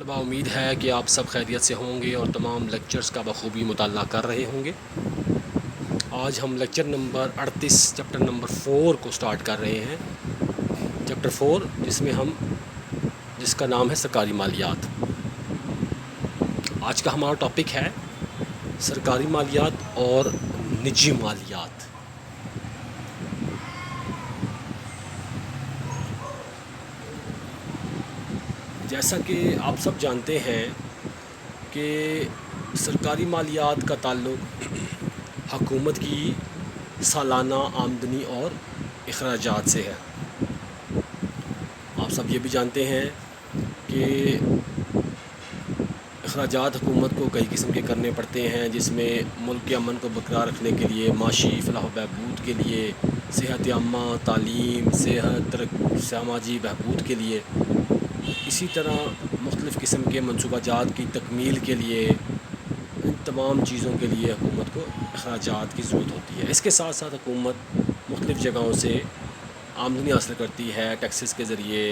طلباء، امید ہے کہ آپ سب خیریت سے ہوں گے اور تمام لیکچرز کا بخوبی مطالعہ کر رہے ہوں گے۔ آج ہم لیکچر نمبر 38 چیپٹر نمبر 4 کو سٹارٹ کر رہے ہیں۔ چیپٹر 4 جس کا نام ہے سرکاری مالیات۔ آج کا ہمارا ٹاپک ہے سرکاری مالیات اور نجی مالیات۔ جیسا کہ آپ سب جانتے ہیں کہ سرکاری مالیات کا تعلق حکومت کی سالانہ آمدنی اور اخراجات سے ہے۔ آپ سب یہ بھی جانتے ہیں کہ اخراجات حکومت کو کئی قسم کے کرنے پڑتے ہیں، جس میں ملک کے امن کو برقرار رکھنے کے لیے، معاشی فلاح و بہبود کے لیے، صحت عامہ، تعلیم، سماجی بہبود کے لیے، اسی طرح مختلف قسم کے منصوبہ جات کی تکمیل کے لیے، ان تمام چیزوں کے لیے حکومت کو اخراجات کی ضرورت ہوتی ہے۔ اس کے ساتھ ساتھ حکومت مختلف جگہوں سے آمدنی حاصل کرتی ہے، ٹیکسز کے ذریعے،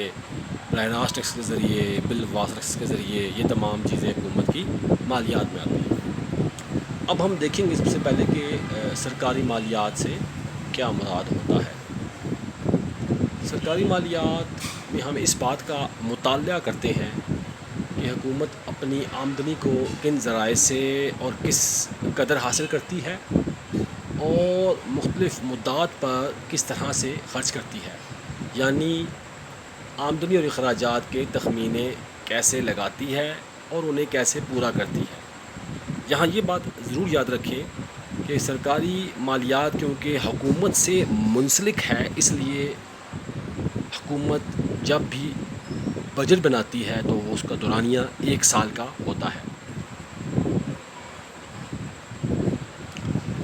براہ راست ٹیکس کے ذریعے، بالواس ٹیکس کے ذریعے۔ یہ تمام چیزیں حکومت کی مالیات میں آتی ہیں۔ اب ہم دیکھیں گے سب سے پہلے کہ سرکاری مالیات سے کیا مراد ہوتا ہے۔ سرکاری مالیات میں ہم اس بات کا مطالعہ کرتے ہیں کہ حکومت اپنی آمدنی کو کن ذرائع سے اور کس قدر حاصل کرتی ہے اور مختلف مدات پر کس طرح سے خرچ کرتی ہے، یعنی آمدنی اور اخراجات کے تخمینے کیسے لگاتی ہے اور انہیں کیسے پورا کرتی ہے۔ یہاں یہ بات ضرور یاد رکھیں کہ سرکاری مالیات کیونکہ حکومت سے منسلک ہے، اس لیے حکومت جب بھی بجٹ بناتی ہے تو اس کا دورانیہ 1 سال کا ہوتا ہے۔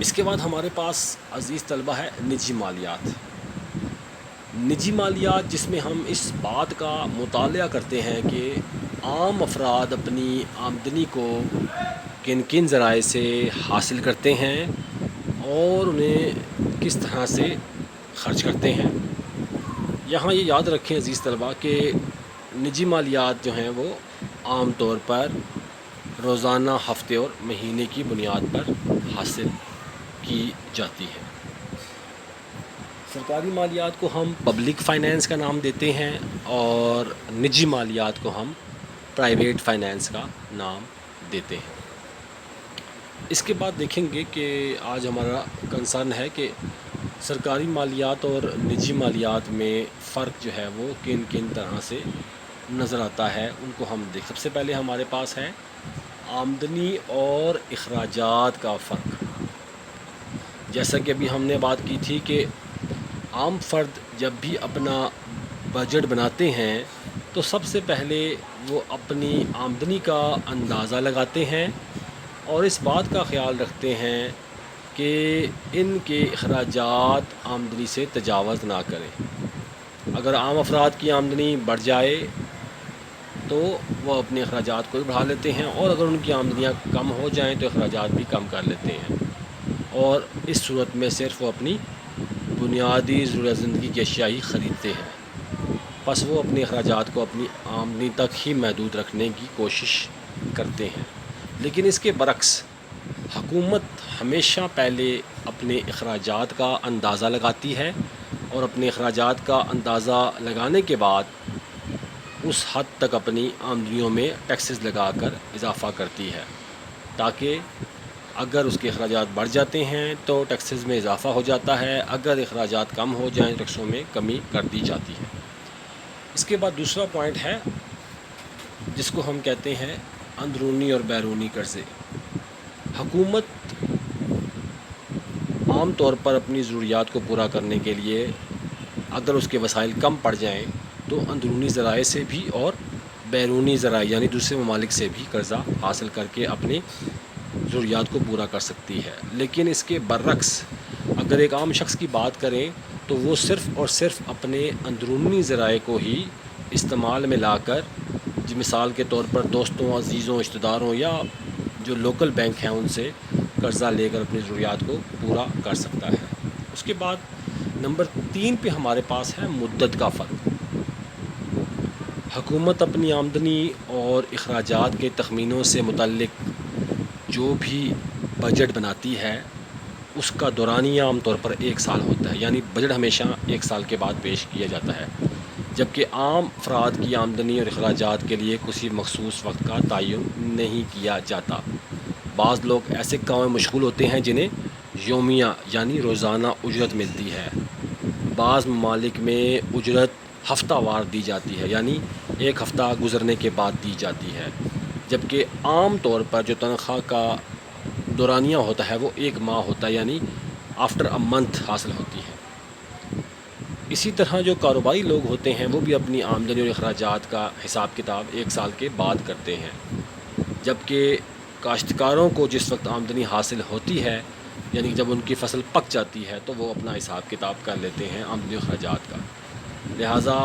اس کے بعد ہمارے پاس عزیز طلبہ ہے نجی مالیات۔ نجی مالیات جس میں ہم اس بات کا مطالعہ کرتے ہیں کہ عام افراد اپنی آمدنی کو کن کن ذرائع سے حاصل کرتے ہیں اور انہیں کس طرح سے خرچ کرتے ہیں۔ یہاں یہ یاد رکھیں عزیز طلبہ کہ نجی مالیات جو ہیں وہ عام طور پر روزانہ، ہفتے اور مہینے کی بنیاد پر حاصل کی جاتی ہے۔ سرکاری مالیات کو ہم پبلک فائنینس کا نام دیتے ہیں اور نجی مالیات کو ہم پرائیویٹ فائنینس کا نام دیتے ہیں۔ اس کے بعد دیکھیں گے کہ آج ہمارا کنسرن ہے کہ سرکاری مالیات اور نجی مالیات میں فرق جو ہے وہ کن کن طرح سے نظر آتا ہے، ان کو ہم سب سے پہلے ہمارے پاس ہے آمدنی اور اخراجات کا فرق۔ جیسا کہ ابھی ہم نے بات کی تھی کہ عام فرد جب بھی اپنا بجٹ بناتے ہیں تو سب سے پہلے وہ اپنی آمدنی کا اندازہ لگاتے ہیں اور اس بات کا خیال رکھتے ہیں کہ ان کے اخراجات آمدنی سے تجاوز نہ کریں۔ اگر عام افراد کی آمدنی بڑھ جائے تو وہ اپنے اخراجات کو بھی بڑھا لیتے ہیں، اور اگر ان کی آمدنیاں کم ہو جائیں تو اخراجات بھی کم کر لیتے ہیں، اور اس صورت میں صرف وہ اپنی بنیادی ضرورت زندگی کی اشیاء ہی خریدتے ہیں، پس وہ اپنے اخراجات کو اپنی آمدنی تک ہی محدود رکھنے کی کوشش کرتے ہیں۔ لیکن اس کے برعکس حکومت ہمیشہ پہلے اپنے اخراجات کا اندازہ لگاتی ہے اور اپنے اخراجات کا اندازہ لگانے کے بعد اس حد تک اپنی آمدنیوں میں ٹیکسز لگا کر اضافہ کرتی ہے، تاکہ اگر اس کے اخراجات بڑھ جاتے ہیں تو ٹیکسز میں اضافہ ہو جاتا ہے، اگر اخراجات کم ہو جائیں ٹیکسوں میں کمی کر دی جاتی ہے۔ اس کے بعد دوسرا پوائنٹ ہے جس کو ہم کہتے ہیں اندرونی اور بیرونی قرضے۔ حکومت عام طور پر اپنی ضروریات کو پورا کرنے کے لیے اگر اس کے وسائل کم پڑ جائیں تو اندرونی ذرائع سے بھی اور بیرونی ذرائع یعنی دوسرے ممالک سے بھی قرضہ حاصل کر کے اپنی ضروریات کو پورا کر سکتی ہے۔ لیکن اس کے برعکس اگر ایک عام شخص کی بات کریں تو وہ صرف اور صرف اپنے اندرونی ذرائع کو ہی استعمال میں لا کر، مثال کے طور پر دوستوں، عزیزوں، رشتہ داروں یا جو لوکل بینک ہیں ان سے قرضہ لے کر اپنی ضروریات کو پورا کر سکتا ہے۔ اس کے بعد نمبر 3 پہ ہمارے پاس ہے مدت کا فرق۔ حکومت اپنی آمدنی اور اخراجات کے تخمینوں سے متعلق جو بھی بجٹ بناتی ہے اس کا دورانیہ عام طور پر 1 سال ہوتا ہے، یعنی بجٹ ہمیشہ 1 سال کے بعد پیش کیا جاتا ہے، جبکہ عام افراد کی آمدنی اور اخراجات کے لیے کسی مخصوص وقت کا تعین نہیں کیا جاتا۔ بعض لوگ ایسے کام میں مشغول ہوتے ہیں جنہیں یومیہ یعنی روزانہ اجرت ملتی ہے۔ بعض ممالک میں اجرت ہفتہ وار دی جاتی ہے، یعنی 1 ہفتہ گزرنے کے بعد دی جاتی ہے، جبکہ عام طور پر جو تنخواہ کا دورانیہ ہوتا ہے وہ 1 ماہ ہوتا ہے، یعنی آفٹر اے منتھ حاصل ہوتی ہے۔ اسی طرح جو کاروباری لوگ ہوتے ہیں وہ بھی اپنی آمدنی اور اخراجات کا حساب کتاب 1 سال کے بعد کرتے ہیں، جبکہ کاشتکاروں کو جس وقت آمدنی حاصل ہوتی ہے، یعنی جب ان کی فصل پک جاتی ہے، تو وہ اپنا حساب کتاب کر لیتے ہیں آمدنی و اخراجات کا۔ لہٰذا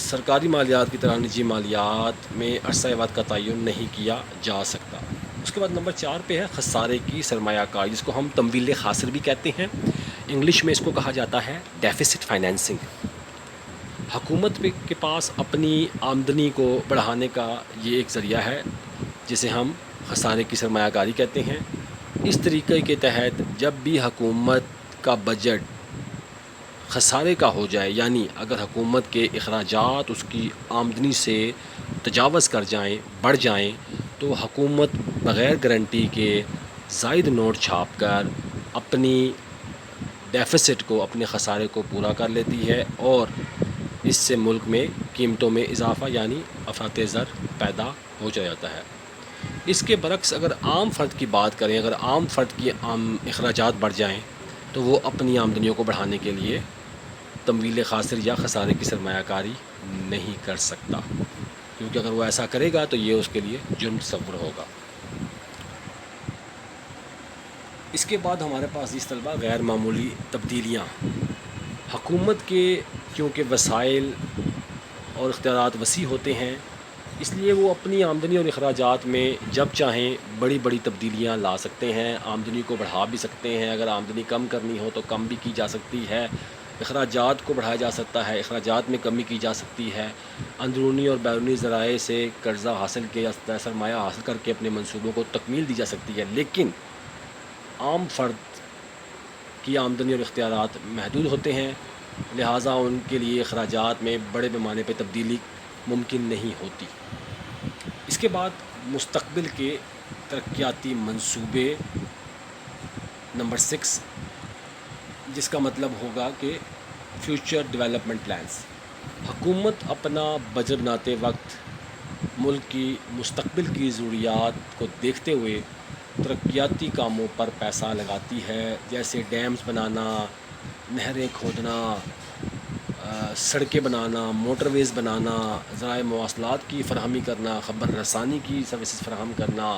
سرکاری مالیات کی طرح نجی مالیات میں عرصہ وقت کا تعین نہیں کیا جا سکتا۔ اس کے بعد نمبر 4 پہ ہے خسارے کی سرمایہ کاری، جس کو ہم تمویل خاسر بھی کہتے ہیں، انگلش میں اس کو کہا جاتا ہے ڈیفیسٹ فائنینسنگ۔ حکومت کے پاس اپنی آمدنی کو بڑھانے کا یہ ایک ذریعہ ہے جسے ہم خسارے کی سرمایہ کاری کہتے ہیں۔ اس طریقے کے تحت جب بھی حکومت کا بجٹ خسارے کا ہو جائے، یعنی اگر حکومت کے اخراجات اس کی آمدنی سے تجاوز کر جائیں، بڑھ جائیں، تو حکومت بغیر گارنٹی کے زائد نوٹ چھاپ کر اپنی ڈیفیسٹ کو، اپنے خسارے کو پورا کر لیتی ہے، اور اس سے ملک میں قیمتوں میں اضافہ یعنی افراط زر پیدا ہو جاتا ہے۔ اس کے برعکس اگر عام فرد کی بات کریں، اگر عام فرد کی اخراجات بڑھ جائیں تو وہ اپنی آمدنیوں کو بڑھانے کے لیے تمویل خاسر یا خسارے کی سرمایہ کاری نہیں کر سکتا، کیونکہ اگر وہ ایسا کرے گا تو یہ اس کے لیے جرم تصور ہوگا۔ اس کے بعد ہمارے پاس اس طلبہ غیر معمولی تبدیلیاں۔ حکومت کے کیونکہ وسائل اور اختیارات وسیع ہوتے ہیں، اس لیے وہ اپنی آمدنی اور اخراجات میں جب چاہیں بڑی بڑی تبدیلیاں لا سکتے ہیں، آمدنی کو بڑھا بھی سکتے ہیں، اگر آمدنی کم کرنی ہو تو کم بھی کی جا سکتی ہے، اخراجات کو بڑھایا جا سکتا ہے، اخراجات میں کمی کی جا سکتی ہے، اندرونی اور بیرونی ذرائع سے قرضہ حاصل کیا سرمایہ حاصل کر کے اپنے منصوبوں کو تکمیل دی جا سکتی ہے، لیکن عام فرد کی آمدنی اور اختیارات محدود ہوتے ہیں، لہٰذا ان کے لیے اخراجات میں بڑے پیمانے پہ تبدیلی ممکن نہیں ہوتی۔ اس کے بعد مستقبل کے ترقیاتی منصوبے نمبر 6، جس کا مطلب ہوگا کہ فیوچر ڈیولپمنٹ پلانز۔ حکومت اپنا بجٹ بناتے وقت ملک کی مستقبل کی ضروریات کو دیکھتے ہوئے ترقیاتی کاموں پر پیسہ لگاتی ہے، جیسے ڈیمز بنانا، نہریں کھودنا، سڑکیں بنانا، موٹر ویز بنانا، ذرائع مواصلات کی فراہمی کرنا، خبر رسانی کی سروسز فراہم کرنا،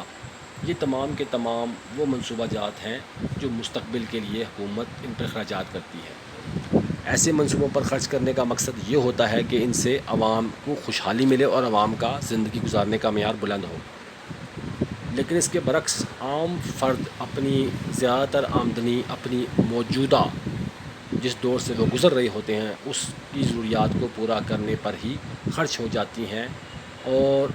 یہ تمام کے تمام وہ منصوبہ جات ہیں جو مستقبل کے لیے حکومت ان پر اخراجات کرتی ہے۔ ایسے منصوبوں پر خرچ کرنے کا مقصد یہ ہوتا ہے کہ ان سے عوام کو خوشحالی ملے اور عوام کا زندگی گزارنے کا معیار بلند ہو، لیکن اس کے برعکس عام فرد اپنی زیادہ تر آمدنی اپنی موجودہ جس دور سے وہ گزر رہے ہوتے ہیں اس کی ضروریات کو پورا کرنے پر ہی خرچ ہو جاتی ہیں، اور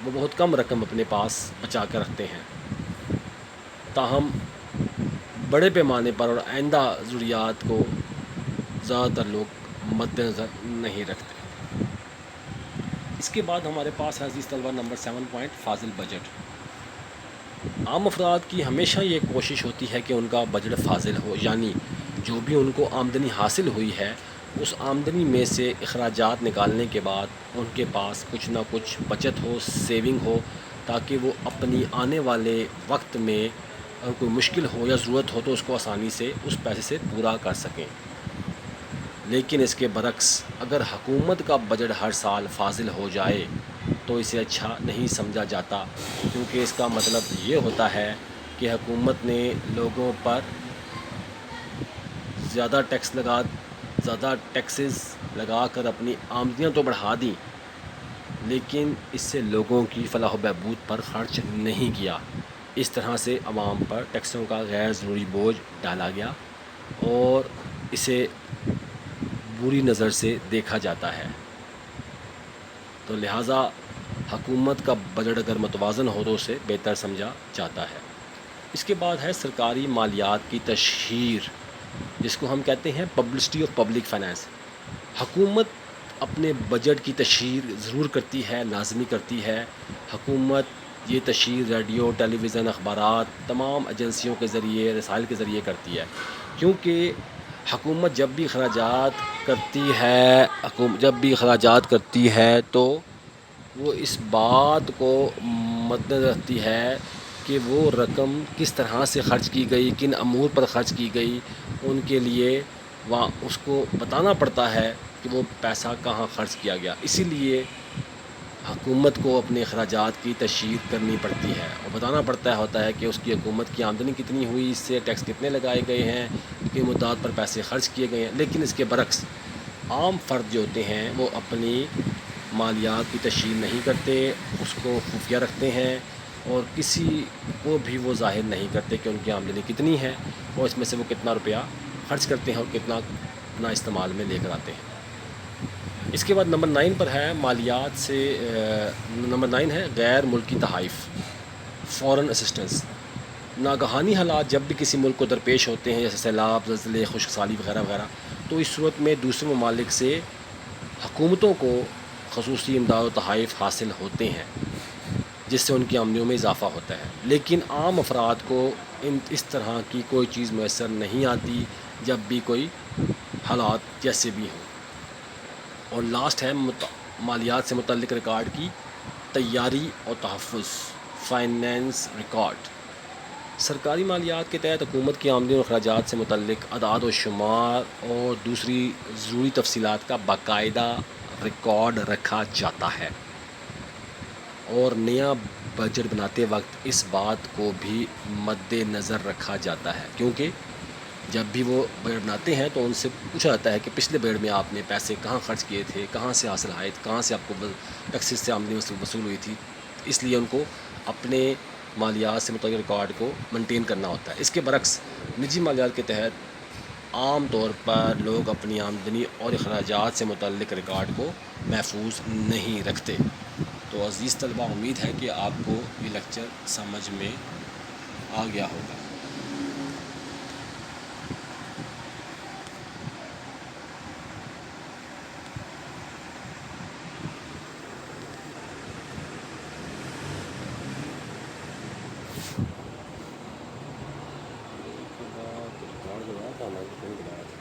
وہ بہت کم رقم اپنے پاس بچا کر رکھتے ہیں، تاہم بڑے پیمانے پر اور آئندہ ضروریات کو زیادہ تر لوگ مد نظر نہیں رکھتے۔ اس کے بعد ہمارے پاس ہے عزیز طلبہ نمبر 7 پوائنٹ فاضل بجٹ۔ عام افراد کی ہمیشہ یہ کوشش ہوتی ہے کہ ان کا بجٹ فاضل ہو، یعنی جو بھی ان کو آمدنی حاصل ہوئی ہے اس آمدنی میں سے اخراجات نکالنے کے بعد ان کے پاس کچھ نہ کچھ بچت ہو، سیونگ ہو، تاکہ وہ اپنی آنے والے وقت میں اگر کوئی مشکل ہو یا ضرورت ہو تو اس کو آسانی سے اس پیسے سے پورا کر سکیں۔ لیکن اس کے برعکس اگر حکومت کا بجٹ ہر سال فاضل ہو جائے تو اسے اچھا نہیں سمجھا جاتا، کیونکہ اس کا مطلب یہ ہوتا ہے کہ حکومت نے لوگوں پر زیادہ ٹیکسز لگا کر اپنی آمدنیاں تو بڑھا دیں، لیکن اس سے لوگوں کی فلاح و بہبود پر خرچ نہیں کیا۔ اس طرح سے عوام پر ٹیکسوں کا غیر ضروری بوجھ ڈالا گیا اور اسے بری نظر سے دیکھا جاتا ہے۔ تو لہٰذا حکومت کا بجٹ اگر متوازن ہو تو اسے بہتر سمجھا جاتا ہے۔ اس کے بعد ہے سرکاری مالیات کی تشہیر، جس کو ہم کہتے ہیں پبلسٹی آف پبلک فائنینس۔ حکومت اپنے بجٹ کی تشہیر ضرور کرتی ہے، لازمی کرتی ہے۔ حکومت یہ تشہیر ریڈیو، ٹیلی ویژن، اخبارات، تمام ایجنسیوں کے ذریعے، رسائل کے ذریعے کرتی ہے، کیونکہ حکومت جب بھی اخراجات کرتی ہے تو وہ اس بات کو مد نظر رکھتی ہے کہ وہ رقم کس طرح سے خرچ کی گئی، کن امور پر خرچ کی گئی، ان کے لیے اس کو بتانا پڑتا ہے کہ وہ پیسہ کہاں خرچ کیا گیا۔ اسی لیے حکومت کو اپنے اخراجات کی تشہیر کرنی پڑتی ہے اور بتانا پڑتا ہوتا ہے کہ اس کی حکومت کی آمدنی کتنی ہوئی، اس سے ٹیکس کتنے لگائے گئے ہیں، کن مدت پر پیسے خرچ کیے گئے ہیں۔ لیکن اس کے برعکس عام فرد جو ہوتے ہیں وہ اپنی مالیات کی تشہیر نہیں کرتے، اس کو خفیہ رکھتے ہیں اور کسی کو بھی وہ ظاہر نہیں کرتے کہ ان کی آمدنی کتنی ہے اور اس میں سے وہ کتنا روپیہ خرچ کرتے ہیں اور کتنا اپنا استعمال میں لے کر آتے ہیں۔ اس کے بعد نمبر 9 پر ہے مالیات سے نمبر 9 ہے غیر ملکی تحائف، فورن اسسٹنس۔ ناگہانی حالات جب بھی کسی ملک کو درپیش ہوتے ہیں، جیسے سیلاب، زلزلے، خشک سالی وغیرہ وغیرہ، تو اس صورت میں دوسرے ممالک سے حکومتوں کو خصوصی امداد و تحائف حاصل ہوتے ہیں، جس سے ان کی آمدنیوں میں اضافہ ہوتا ہے۔ لیکن عام افراد کو اس طرح کی کوئی چیز میسر نہیں آتی جب بھی کوئی حالات جیسے بھی ہوں۔ اور لاسٹ ہے مالیات سے متعلق ریکارڈ کی تیاری اور تحفظ، فائنینس ریکارڈ۔ سرکاری مالیات کے تحت حکومت کی آمدنی اور اخراجات سے متعلق اعداد و شمار اور دوسری ضروری تفصیلات کا باقاعدہ ریکارڈ رکھا جاتا ہے، اور نیا بجٹ بناتے وقت اس بات کو بھی مد نظر رکھا جاتا ہے، کیونکہ جب بھی وہ بجٹ بناتے ہیں تو ان سے پوچھا جاتا ہے کہ پچھلے بجٹ میں آپ نے پیسے کہاں خرچ کیے تھے، کہاں سے حاصل آئے، کہاں سے آپ کو ٹیکسز سے آمدنی وصول ہوئی تھی۔ اس لیے ان کو اپنے مالیات سے متعلق ریکارڈ کو مینٹین کرنا ہوتا ہے۔ اس کے برعکس نجی مالیات کے تحت عام طور پر لوگ اپنی آمدنی اور اخراجات سے متعلق ریکارڈ کو محفوظ نہیں رکھتے۔ تو عزیز طلبہ، امید ہے کہ آپ کو یہ لیکچر سمجھ میں آ گیا ہوگا۔ ریکارڈ جو ہے